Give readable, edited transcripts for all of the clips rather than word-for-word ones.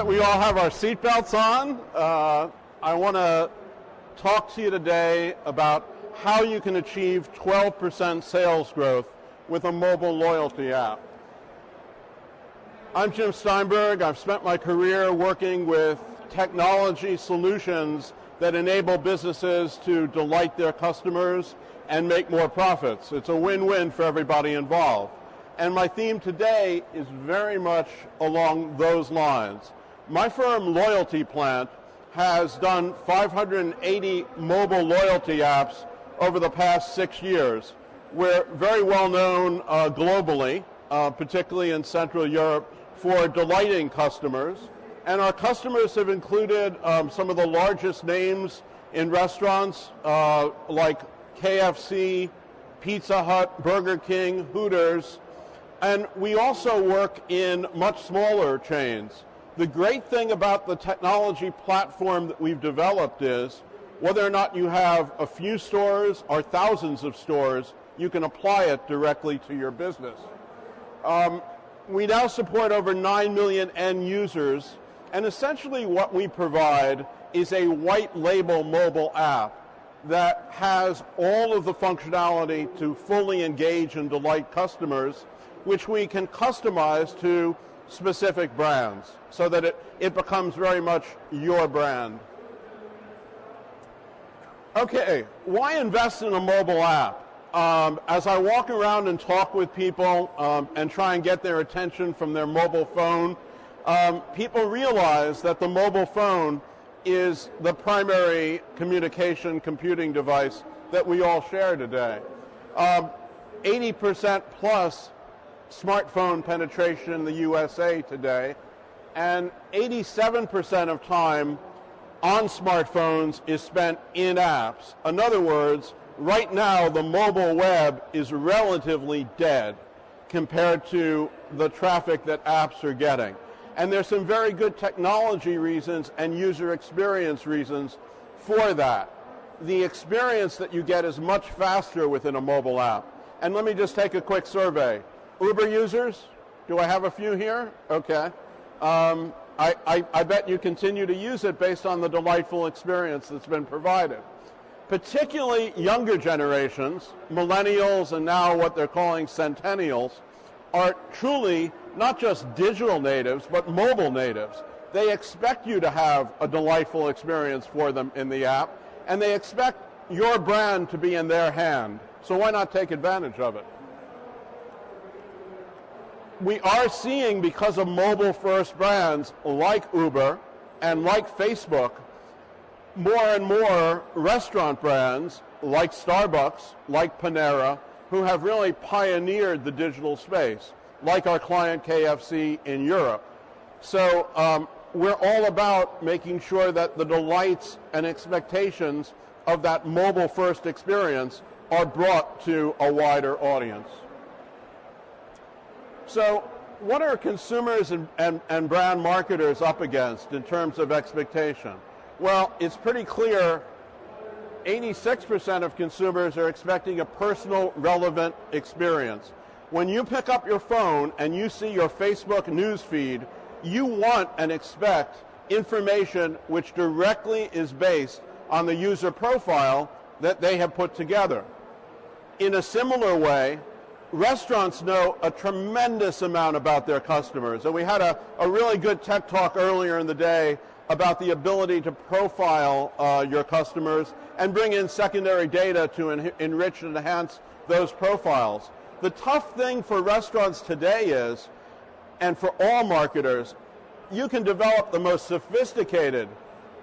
that we all have our seatbelts on. I want to talk to you today about how you can achieve 12% sales growth with a mobile loyalty app. I'm Jim Steinberg. I've spent my career working with technology solutions that enable businesses to delight their customers and make more profits. It's a win-win for everybody involved. And my theme today is very much along those lines. My firm, LoyaltyPlant, has done 580 mobile loyalty apps over the past 6 years. We're very well known globally, particularly in Central Europe, for delighting customers. And our customers have included some of the largest names in restaurants like KFC, Pizza Hut, Burger King, Hooters. And we also work in much smaller chains. The great thing about the technology platform that we've developed is whether or not you have a few stores or thousands of stores, you can apply it directly to your business. We now support over 9 million end users, and essentially what we provide is a white label mobile app that has all of the functionality to fully engage and delight customers, which we can customize to specific brands so that it becomes very much your brand. Okay, why invest in a mobile app? As I walk around and talk with people and try and get their attention from their mobile phone, people realize that the mobile phone is the primary computing device that we all share today. 80% plus smartphone penetration in the USA today, and 87% of time on smartphones is spent in apps. In other words, right now the mobile web is relatively dead compared to the traffic that apps are getting. And there's some very good technology reasons and user experience reasons for that. The experience that you get is much faster within a mobile app. And let me just take a quick survey. Uber users, do I have a few here? Okay. I bet you continue to use it based on the delightful experience that's been provided. Particularly younger generations, millennials and now what they're calling centennials, are truly not just digital natives, but mobile natives. They expect you to have a delightful experience for them in the app, and they expect your brand to be in their hand. So why not take advantage of it? We are seeing, because of mobile-first brands like Uber and like Facebook, more and more restaurant brands like Starbucks, like Panera, who have really pioneered the digital space, like our client KFC in Europe. So we're all about making sure that the delights and expectations of that mobile-first experience are brought to a wider audience. So what are consumers and brand marketers up against in terms of expectation? Well, it's pretty clear 86% of consumers are expecting a personal, relevant experience. When you pick up your phone and you see your Facebook news feed, you want and expect information which directly is based on the user profile that they have put together. In a similar way, restaurants know a tremendous amount about their customers. And we had a really good tech talk earlier in the day about the ability to profile your customers and bring in secondary data to enrich and enhance those profiles. The tough thing for restaurants today is, and for all marketers, you can develop the most sophisticated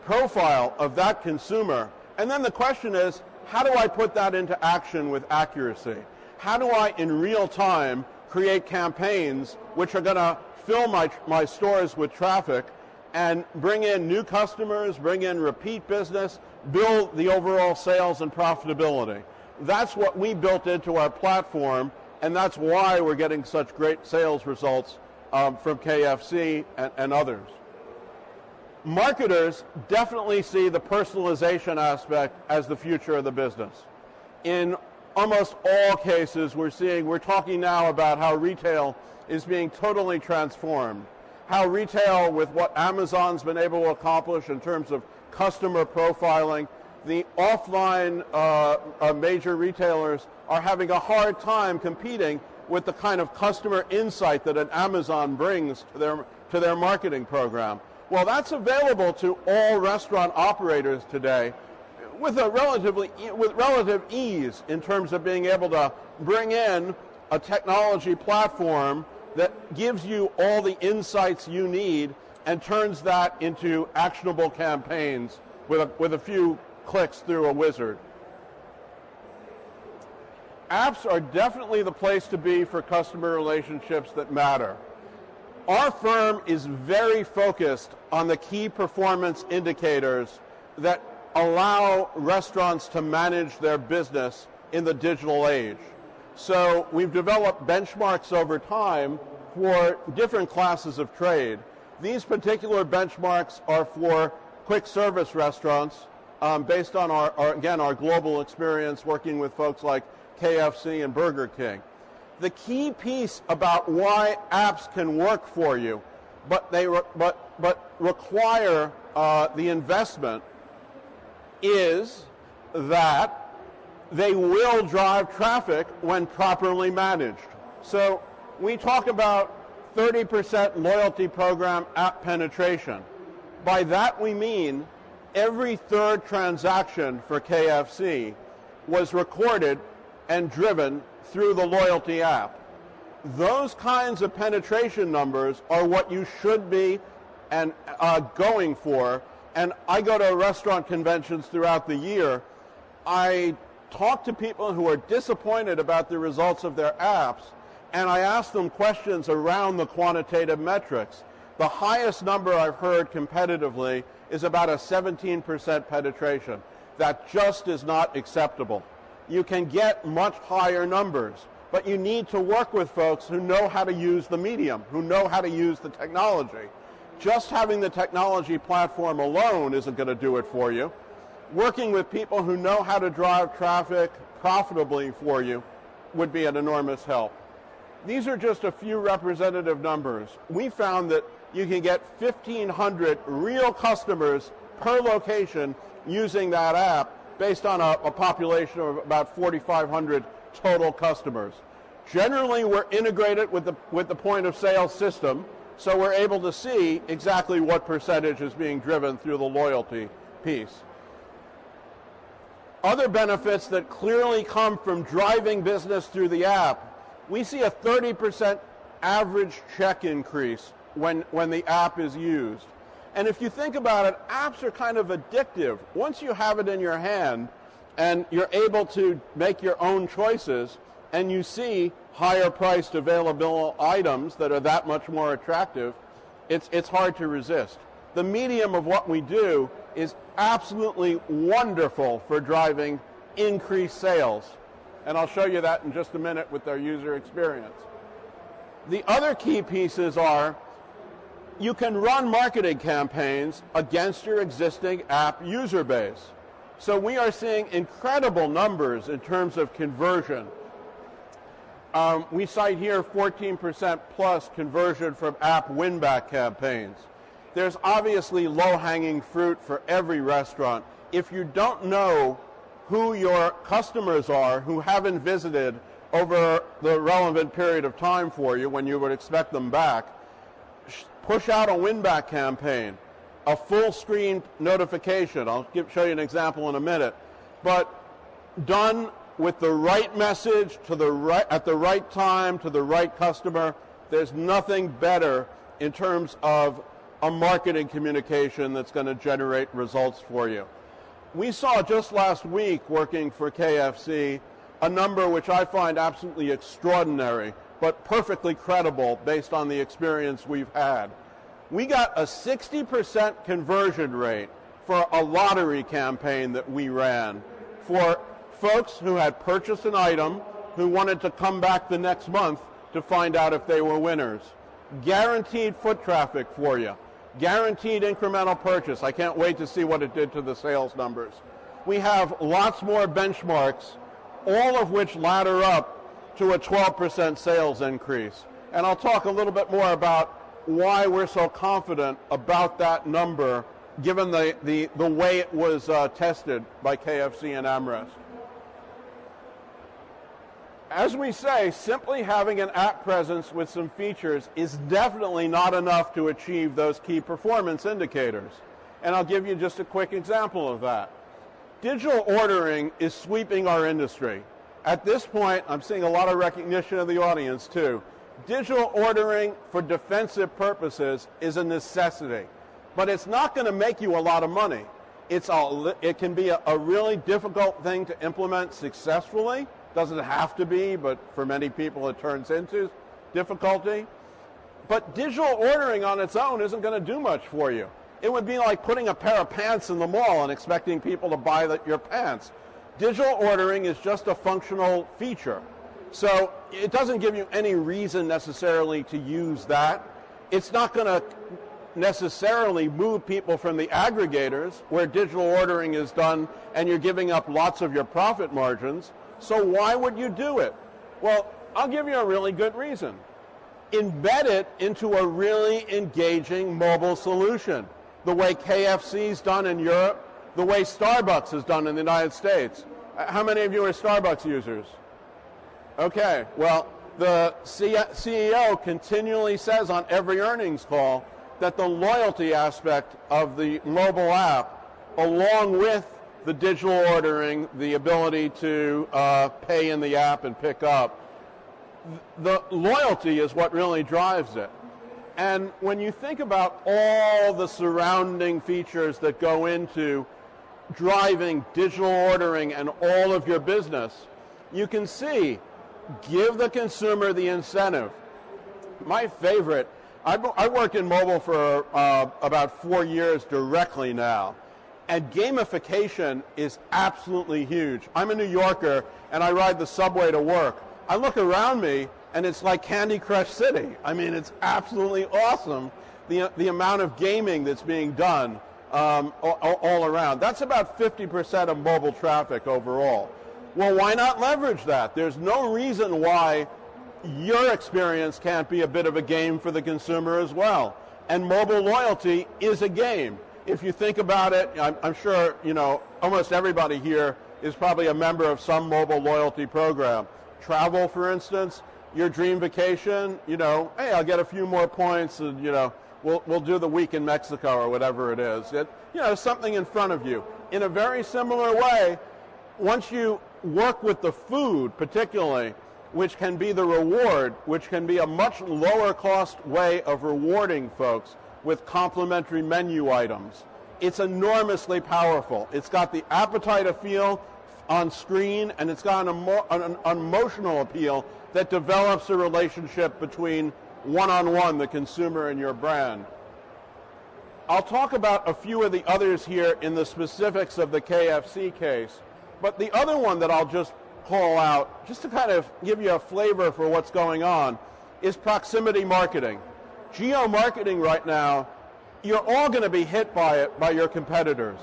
profile of that consumer. And then the question is, how do I put that into action with accuracy? How do I, in real time, create campaigns which are going to fill my stores with traffic and bring in new customers, bring in repeat business, build the overall sales and profitability? That's what we built into our platform, and that's why we're getting such great sales results from KFC and others. Marketers definitely see the personalization aspect as the future of the business. In almost all cases we're talking now about how retail is being totally transformed. how retail, with what Amazon's been able to accomplish in terms of customer profiling, the offline major retailers are having a hard time competing with the kind of customer insight that an Amazon brings to their marketing program. Well, that's available to all restaurant operators today with relative ease in terms of being able to bring in a technology platform that gives you all the insights you need and turns that into actionable campaigns with a few clicks through a wizard. Apps are definitely the place to be for customer relationships that matter. Our firm is very focused on the key performance indicators that allow restaurants to manage their business in the digital age. So we've developed benchmarks over time for different classes of trade. These particular benchmarks are for quick service restaurants based on our global experience working with folks like KFC and Burger King. The key piece about why apps can work for you, but require the investment, is that they will drive traffic when properly managed. So we talk about 30% loyalty program app penetration. By that we mean every third transaction for KFC was recorded and driven through the loyalty app. Those kinds of penetration numbers are what you should be and going for. And I go to restaurant conventions throughout the year. I talk to people who are disappointed about the results of their apps, and I ask them questions around the quantitative metrics. The highest number I've heard competitively is about a 17% penetration. That just is not acceptable. You can get much higher numbers, but you need to work with folks who know how to use the medium, who know how to use the technology. Just having the technology platform alone isn't going to do it for you. Working with people who know how to drive traffic profitably for you would be an enormous help. These are just a few representative numbers. We found that you can get 1,500 real customers per location using that app based on a population of about 4,500 total customers. Generally, we're integrated with the point of sale system, so we're able to see exactly what percentage is being driven through the loyalty piece. Other benefits that clearly come from driving business through the app, we see a 30% average check increase when the app is used. And if you think about it, apps are kind of addictive. Once you have it in your hand and you're able to make your own choices and you see higher priced available items that are that much more attractive, it's hard to resist. The medium of what we do is absolutely wonderful for driving increased sales. And I'll show you that in just a minute with our user experience. The other key pieces are you can run marketing campaigns against your existing app user base. So we are seeing incredible numbers in terms of conversion. We cite here 14% plus conversion from app win-back campaigns. There's obviously low-hanging fruit for every restaurant. If you don't know who your customers are who haven't visited over the relevant period of time for you when you would expect them back, push out a win-back campaign, a full-screen notification. I'll show you an example in a minute. But done with the right message to the right, at the right time to the right customer, there's nothing better in terms of a marketing communication that's going to generate results for you. We saw just last week, working for KFC, a number which I find absolutely extraordinary, but perfectly credible based on the experience we've had. We got a 60% conversion rate for a lottery campaign that we ran for folks who had purchased an item who wanted to come back the next month to find out if they were winners. Guaranteed foot traffic for you. Guaranteed incremental purchase. I can't wait to see what it did to the sales numbers. We have lots more benchmarks, all of which ladder up to a 12% sales increase. And I'll talk a little bit more about why we're so confident about that number, given the way it was tested by KFC and AmRest. As we say, simply having an app presence with some features is definitely not enough to achieve those key performance indicators. And I'll give you just a quick example of that. Digital ordering is sweeping our industry. At this point, I'm seeing a lot of recognition of the audience too. Digital ordering for defensive purposes is a necessity, but it's not going to make you a lot of money. It can be a really difficult thing to implement successfully. Doesn't have to be, but for many people it turns into difficulty. But digital ordering on its own isn't going to do much for you. It would be like putting a pair of pants in the mall and expecting people to buy your pants. Digital ordering is just a functional feature. So it doesn't give you any reason necessarily to use that. It's not going to necessarily move people from the aggregators where digital ordering is done and you're giving up lots of your profit margins. So why would you do it? Well, I'll give you a really good reason. Embed it into a really engaging mobile solution, the way KFC's done in Europe, the way Starbucks is done in the United States. How many of you are Starbucks users? Okay, well, the CEO continually says on every earnings call that the loyalty aspect of the mobile app, along with the digital ordering, the ability to pay in the app and pick up, the loyalty is what really drives it. And when you think about all the surrounding features that go into driving digital ordering and all of your business, you can see, give the consumer the incentive. My favorite, I worked in mobile for about 4 years directly now. And gamification is absolutely huge. I'm a New Yorker, and I ride the subway to work. I look around me, and it's like Candy Crush City. I mean, it's absolutely awesome, the amount of gaming that's being done all around. That's about 50% of mobile traffic overall. Well, why not leverage that? There's no reason why your experience can't be a bit of a game for the consumer as well. And mobile loyalty is a game. If you think about it, I'm sure, almost everybody here is probably a member of some mobile loyalty program. Travel, for instance, your dream vacation, hey, I'll get a few more points and, we'll do the week in Mexico or whatever it is. Something in front of you. In a very similar way, once you work with the food particularly, which can be the reward, which can be a much lower cost way of rewarding folks with complimentary menu items, it's enormously powerful. It's got the appetite appeal on screen, and it's got an emotional appeal that develops a relationship between one-on-one, the consumer and your brand. I'll talk about a few of the others here in the specifics of the KFC case, but the other one that I'll just call out, just to kind of give you a flavor for what's going on, is proximity marketing. Geo-marketing right now, you're all going to be hit by it by your competitors.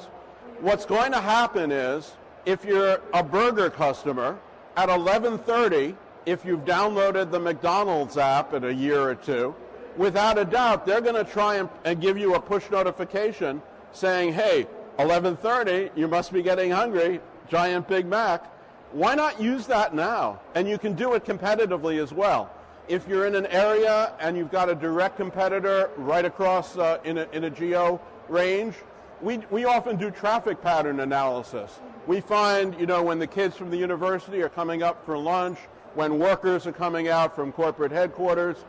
What's going to happen is, if you're a burger customer, at 11:30, if you've downloaded the McDonald's app in a year or two, without a doubt, they're going to try and give you a push notification saying, hey, 11:30, you must be getting hungry, giant Big Mac. Why not use that now? And you can do it competitively as well. If you're in an area and you've got a direct competitor right across in a geo range, we often do traffic pattern analysis. We find, when the kids from the university are coming up for lunch, when workers are coming out from corporate headquarters,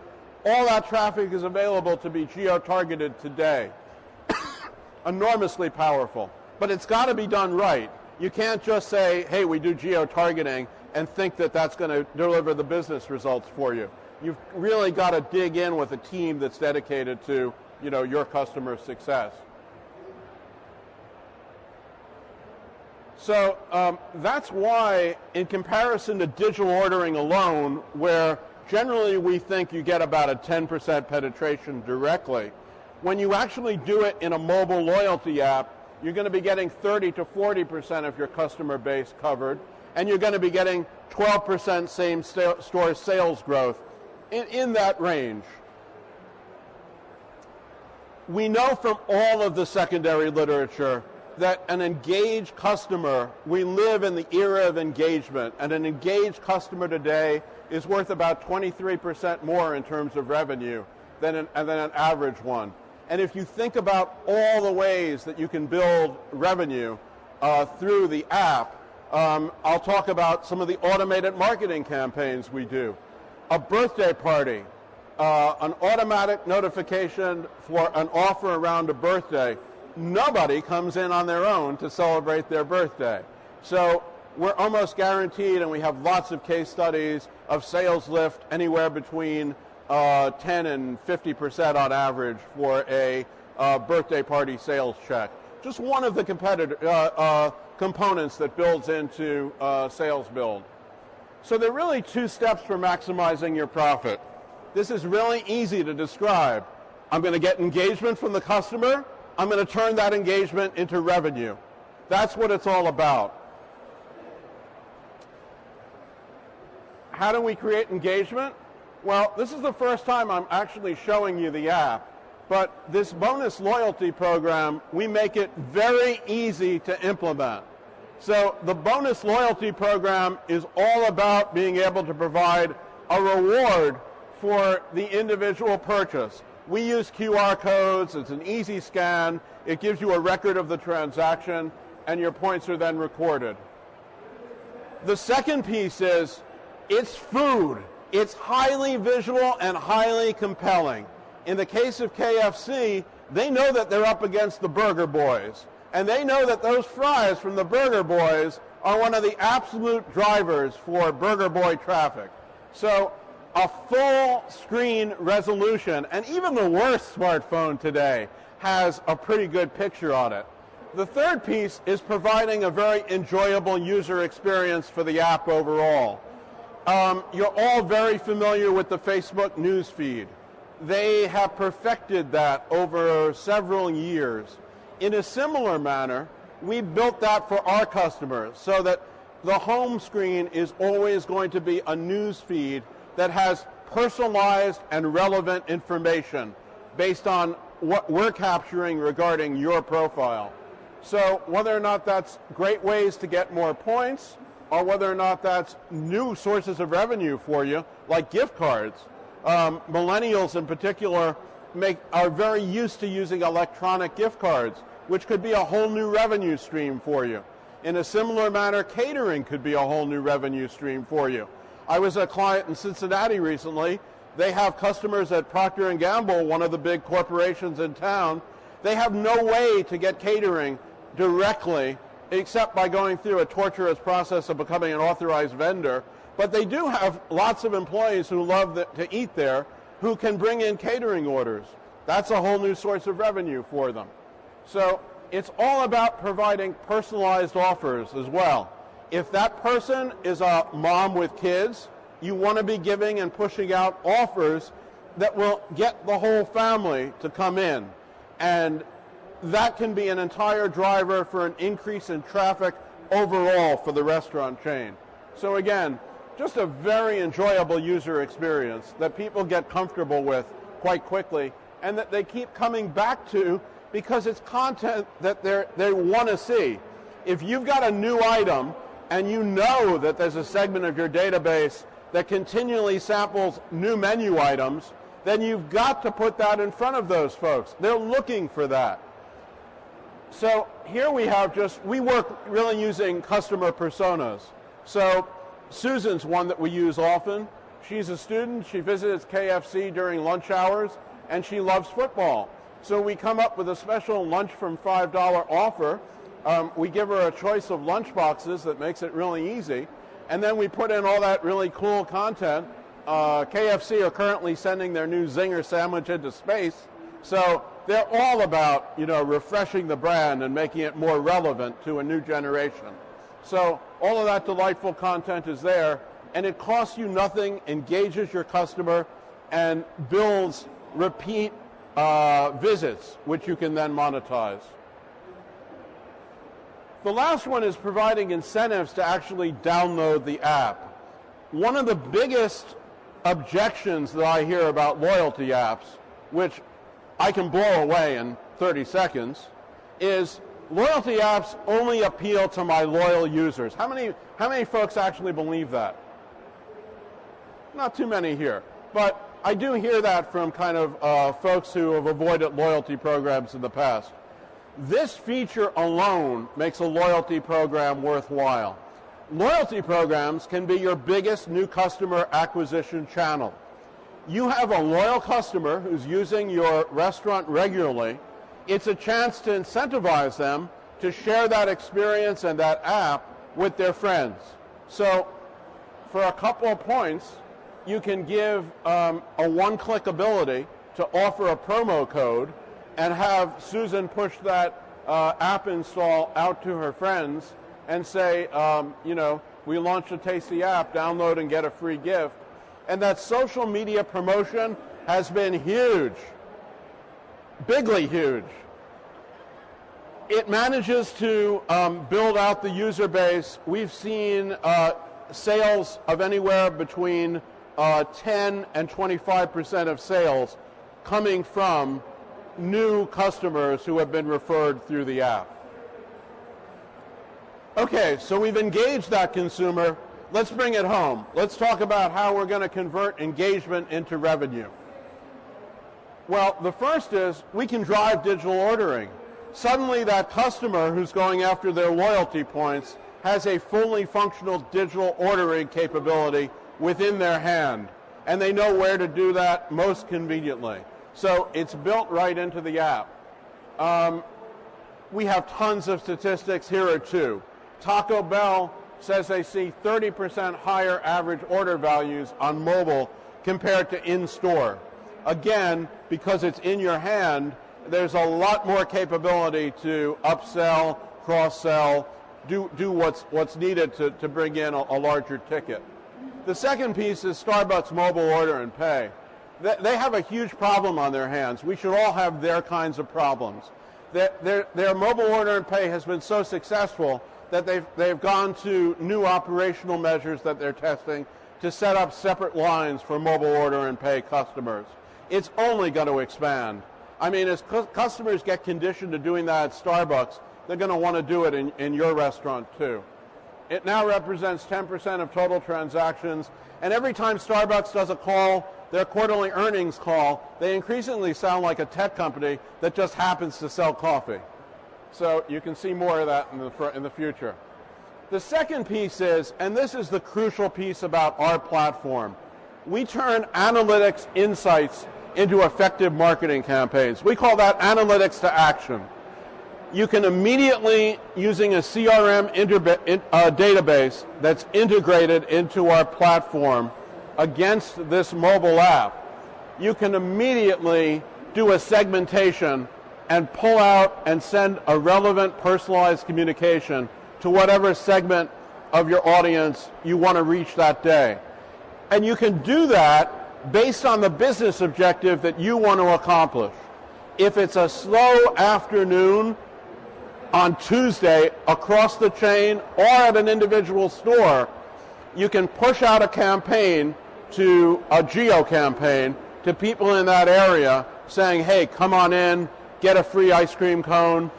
all that traffic is available to be geo-targeted today. Enormously powerful. But it's got to be done right. You can't just say, hey, we do geo-targeting and think that that's going to deliver the business results for you. You've really got to dig in with a team that's dedicated to, your customer success. So that's why, in comparison to digital ordering alone, where generally we think you get about a 10% penetration directly, when you actually do it in a mobile loyalty app, you're going to be getting 30 to 40% of your customer base covered, and you're going to be getting 12% same store sales growth in that range. We know from all of the secondary literature that an engaged customer, we live in the era of engagement, and an engaged customer today is worth about 23% more in terms of revenue than an average one. And if you think about all the ways that you can build revenue through the app, I'll talk about some of the automated marketing campaigns we do. A birthday party, an automatic notification for an offer around a birthday. Nobody comes in on their own to celebrate their birthday. So we're almost guaranteed, and we have lots of case studies of sales lift anywhere between 10 and 50% on average for a birthday party sales check. Just one of the components that builds into sales build. So there are really two steps for maximizing your profit. This is really easy to describe. I'm going to get engagement from the customer. I'm going to turn that engagement into revenue. That's what it's all about. How do we create engagement? Well, this is the first time I'm actually showing you the app, but this bonus loyalty program, we make it very easy to implement. So the bonus loyalty program is all about being able to provide a reward for the individual purchase. We use QR codes. It's an easy scan. It gives you a record of the transaction, and your points are then recorded. The second piece is it's food. It's highly visual and highly compelling. In the case of KFC, they know that they're up against the Burger Boys, and they know that those fries from the Burger Boys are one of the absolute drivers for Burger Boy traffic. So a full screen resolution, and even the worst smartphone today has a pretty good picture on it. The third piece is providing a very enjoyable user experience for the app overall. You're all very familiar with the Facebook news feed. They have perfected that over several years. In a similar manner, we built that for our customers so that the home screen is always going to be a news feed that has personalized and relevant information based on what we're capturing regarding your profile. So whether or not that's great ways to get more points, or whether or not that's new sources of revenue for you, like gift cards. Millennials in particular are very used to using electronic gift cards, which could be a whole new revenue stream for you. In a similar manner, catering could be a whole new revenue stream for you. I was a client in Cincinnati recently. They have customers at Procter & Gamble, one of the big corporations in town. They have no way to get catering directly except by going through a torturous process of becoming an authorized vendor. But they do have lots of employees who love to eat there who can bring in catering orders. That's a whole new source of revenue for them. So it's all about providing personalized offers as well. If that person is a mom with kids, you want to be giving and pushing out offers that will get the whole family to come in. And that can be an entire driver for an increase in traffic overall for the restaurant chain. So again, just a very enjoyable user experience that people get comfortable with quite quickly and that they keep coming back to because it's content that they want to see. If you've got a new item and you know that there's a segment of your database that continually samples new menu items, then you've got to put that in front of those folks. They're looking for that. So here we work really using customer personas. So Susan's one that we use often. She's a student. She visits KFC during lunch hours, and she loves football. So we come up with a special lunch from $5 offer. We give her a choice of lunch boxes that makes it really easy. And then we put in all that really cool content. KFC are currently sending their new Zinger sandwich into space. So they're all about, refreshing the brand and making it more relevant to a new generation. So all of that delightful content is there, and it costs you nothing, engages your customer, and builds repeat visits, which you can then monetize. The last one is providing incentives to actually download the app. One of the biggest objections that I hear about loyalty apps, which I can blow away in 30 seconds, is loyalty apps only appeal to my loyal users. How many folks actually believe that? Not too many here, but I do hear that from kind of folks who have avoided loyalty programs in the past. This feature alone makes a loyalty program worthwhile. Loyalty programs can be your biggest new customer acquisition channel. You have a loyal customer who's using your restaurant regularly. It's a chance to incentivize them to share that experience and that app with their friends. So for a couple of points, you can give a one-click ability to offer a promo code and have Susan push that app install out to her friends and say, you know, we launched a tasty app, download and get a free gift. And that social media promotion has been huge, bigly huge. It manages to build out the user base. We've seen sales of anywhere between 10 and 25% of sales coming from new customers who have been referred through the app. Okay, so we've engaged that consumer. Let's bring it home. Let's talk about how we're going to convert engagement into revenue. Well, the first is we can drive digital ordering. Suddenly that customer who's going after their loyalty points has a fully functional digital ordering capability within their hand, and they know where to do that most conveniently. So it's built right into the app. We have tons of statistics. Here are two. Taco Bell says they see 30% higher average order values on mobile compared to in-store. Again, because it's in your hand, there's a lot more capability to upsell, cross-sell, do what's needed to bring in a larger ticket. The second piece is Starbucks Mobile Order and Pay. They have a huge problem on their hands. We should all have their kinds of problems. Their Mobile Order and Pay has been so successful that they've gone to new operational measures that they're testing to set up separate lines for Mobile Order and Pay customers. It's only going to expand. I mean, as customers get conditioned to doing that at Starbucks, they're going to want to do it in your restaurant too. It now represents 10% of total transactions, and every time Starbucks does a call, their quarterly earnings call, they increasingly sound like a tech company that just happens to sell coffee. So you can see more of that in the future. The second piece is, and this is the crucial piece about our platform, we turn analytics insights into effective marketing campaigns. We call that analytics to action. You can immediately, using a CRM database that's integrated into our platform against this mobile app, you can immediately do a segmentation and pull out and send a relevant personalized communication to whatever segment of your audience you want to reach that day. And you can do that based on the business objective that you want to accomplish. If it's a slow afternoon on Tuesday across the chain or at an individual store, you can push out a campaign to a geo campaign to people in that area saying, hey, come on in, get a free ice cream cone,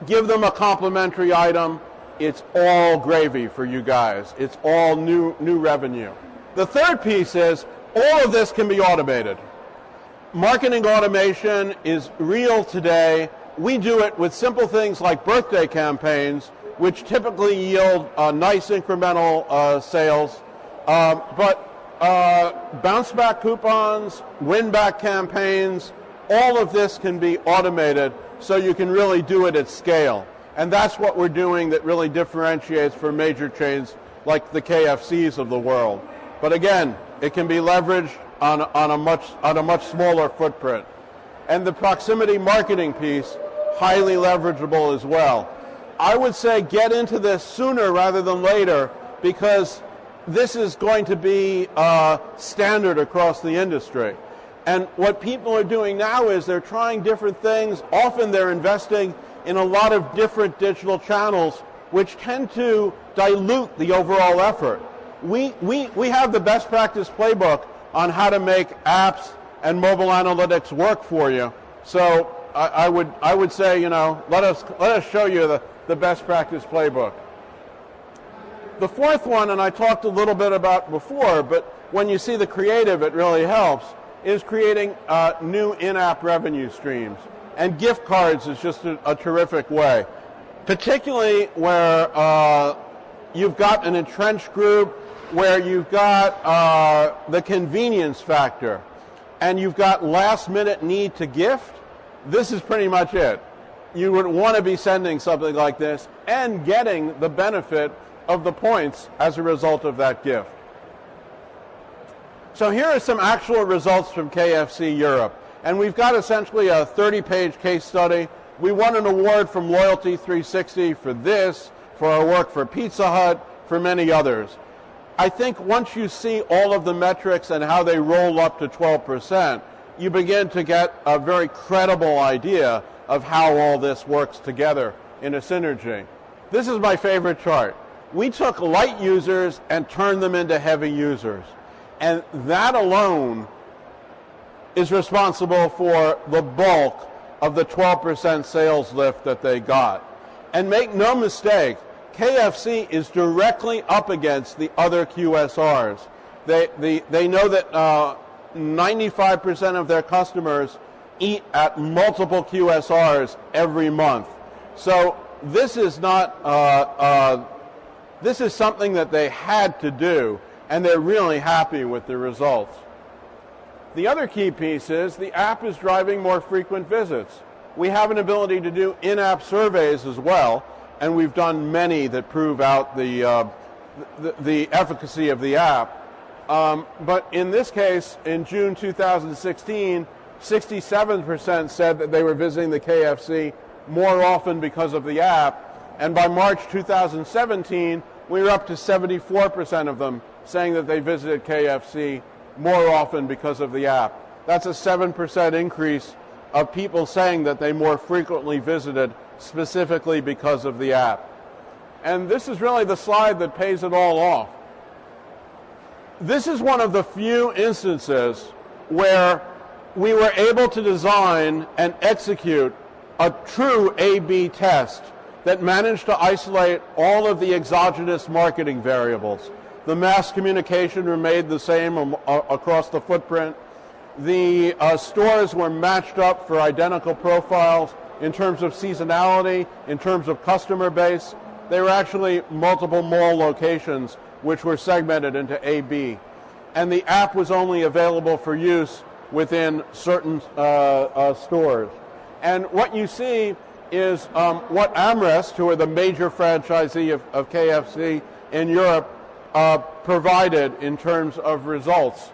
give them a complimentary item. It's all gravy for you guys. It's all new revenue. The third piece is all of this can be automated. Marketing automation is real today. We do it with simple things like birthday campaigns, which typically yield nice incremental sales. But bounce back coupons, win back campaigns, all of this can be automated so you can really do it at scale. And that's what we're doing that really differentiates from major chains like the KFCs of the world. But again, it can be leveraged on a much smaller footprint. And the proximity marketing piece, highly leverageable as well. I would say get into this sooner rather than later, because this is going to be standard across the industry. And what people are doing now is they're trying different things. Often they're investing in a lot of different digital channels, which tend to dilute the overall effort. We have the best practice playbook on how to make apps and mobile analytics work for you. So I would say, let us show you the best practice playbook. The fourth one, and I talked a little bit about before, but when you see the creative, it really helps, is creating new in-app revenue streams. And gift cards is just a terrific way, particularly where you've got an entrenched group, where you've got the convenience factor, and you've got last-minute need to gift. This is pretty much it. You would want to be sending something like this and getting the benefit of the points as a result of that gift. So here are some actual results from KFC Europe. And we've got essentially a 30-page case study. We won an award from Loyalty 360 for this, for our work for Pizza Hut, for many others. I think once you see all of the metrics and how they roll up to 12%, you begin to get a very credible idea of how all this works together in a synergy. This is my favorite chart. We took light users and turned them into heavy users. And that alone is responsible for the bulk of the 12% sales lift that they got. And make no mistake, KFC is directly up against the other QSRs. They know that 95% of their customers eat at multiple QSRs every month. So this is not this is something that they had to do, and they're really happy with the results. The other key piece is the app is driving more frequent visits. We have an ability to do in-app surveys as well, and we've done many that prove out the efficacy of the app. But in this case, in June 2016, 67% said that they were visiting the KFC more often because of the app. And by March 2017, we were up to 74% of them saying that they visited KFC more often because of the app. That's a 7% increase of people saying that they more frequently visited specifically because of the app. And this is really the slide that pays it all off. This is one of the few instances where we were able to design and execute a true A/B test that managed to isolate all of the exogenous marketing variables. The mass communication remained the same across the footprint. The stores were matched up for identical profiles in terms of seasonality, in terms of customer base. They were actually multiple mall locations which were segmented into A/B. And the app was only available for use within certain stores. And what you see is what Amrest, who are the major franchisee of KFC in Europe, provided in terms of results.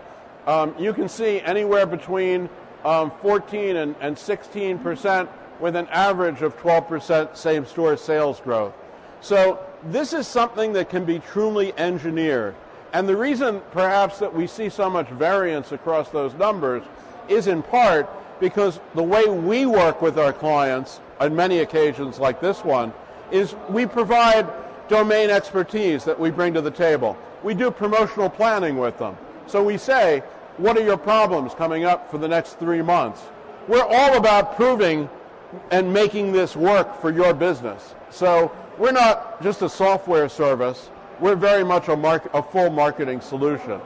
You can see anywhere between 14 and 16% with an average of 12% same-store sales growth. So this is something that can be truly engineered. And the reason perhaps that we see so much variance across those numbers is in part because the way we work with our clients on many occasions like this one is we provide domain expertise that we bring to the table. We do promotional planning with them. So we say, what are your problems coming up for the next 3 months? We're all about proving and making this work for your business. So we're not just a software service. We're very much a full marketing solution.